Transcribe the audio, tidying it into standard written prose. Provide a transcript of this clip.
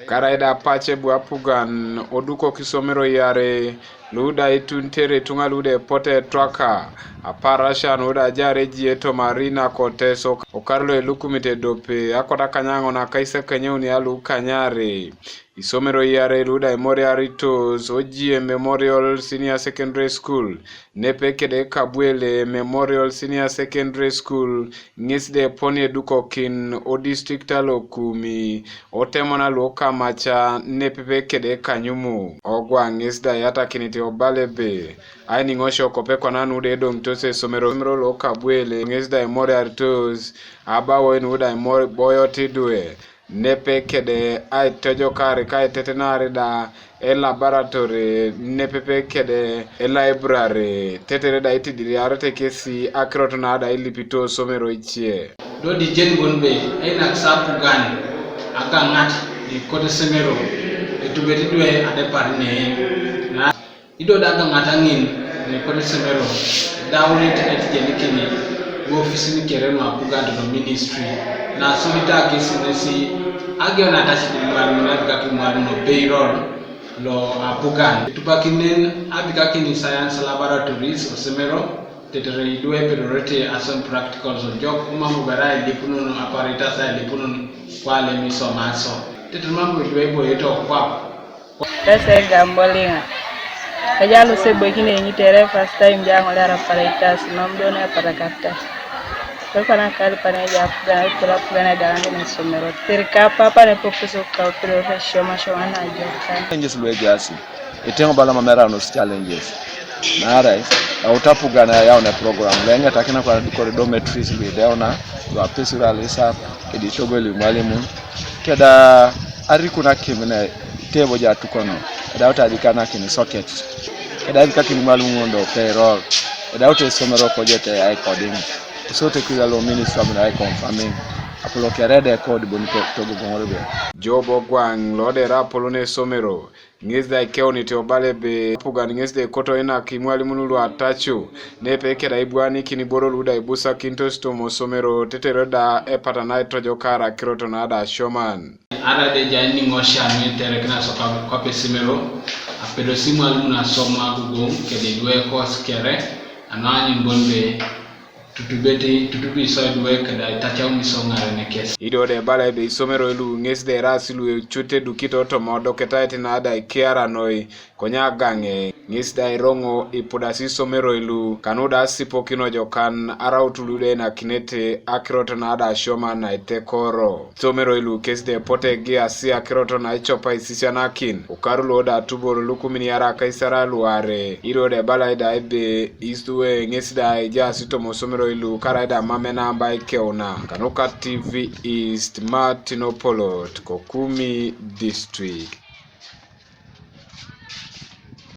Karaida pache buapugan oduko kisomero yare luda ituntere tunga lude pote traka aparasha nuda jare jieto marina koteso okarlo elukumite dope akota kanyango na kaisa kanyeuni alu kanyare Isomero yare luda Memoriaritos Ojie Memorial Senior Secondary School Nepekede Kabwele Memorial Senior Secondary School Ngisde Poni Edukokin O Districta Lokumi Otemona Loka Macha Nepekede Kanyumu Ogwa Ngisda Yata Kiniti Obalebe Aini ngosho kopekwa nanu dedo mtose somero Loka Bwele Ngisda Memoriaritos Abawo Nuda Boyotidwe Nepekede ai tojokare kai tetenare da e laboratory nepekede e library tetere da itidiri arate kesi akroto na da ilipito somero ichie do di jen bonbe ai nak sapu gan aga ngat di kote semero etubeti dwe ade parne na ido daga ngatangin ne kote semero dawri te jenikini office ni kereno apuga do ministry na solita kesi nesi agyo na tashi dimwani na bika kimwani no payroll lo apugan tupakinen abika kini science laboratories Esomero tetere idwe priority ason practicals on job mambo barai lipuno apparatus lipuno kwale misomaso tetere mambo idwe boyeto kwa pesa gambolinga kajalo sebo kine nyitere first time jango lara apparatus nomdo na apparatus Kana kali paneja kula dalanga ni Esomero terika papa ne professor ka professor mashwana ajoka challenges lwegasi itengo bala mamera no challenges nara utapugana yao na program lenga takina kwa corridometries lideona wa pesura lisa editogoli mwalimu keda ari kuna kimene tebo ja tukono keda utadikana kini socket keda bikakini mwalimu ndo payroll keda Esomero project ya coding so te kila lo ministry na confirming apolo kerede code bonito togo ngorbe Jobo gwang lode rapolo ne Esomero ngizda keoni te obalebe puga ngizde koto ena kimwalimu nulu atachu nepekera ibwani kiniboro luda ibusa kintosto Esomero teteroda epata na tojokara kiroto na ada shoman ara de jani ngosha metere kana soka kwa Esomero apedo simu alimu na soma gugu kede dwe course kere anani bonbe tutubi soidwe kada tacha umisongare ne kesi ido de bala be Esomero elu ngesde rasilu chute dukito to modo ketaiti na ada ikiara noi konya gange ngesda irongo ipodasi Esomero elu kanuda sipo kino jokan arautulude na kinete akroto na ada shoma na itekoro Esomero elu kesde pote gia si akroto na ichopa isisya nakin ukarulo da tuboro lukumini ara kaisara luare ido de bala ida ebe istuwe ngesda ija sito Esomero ilu karaida mamena mba ikeona Kanoka TV East Martinopolo Kokumi District.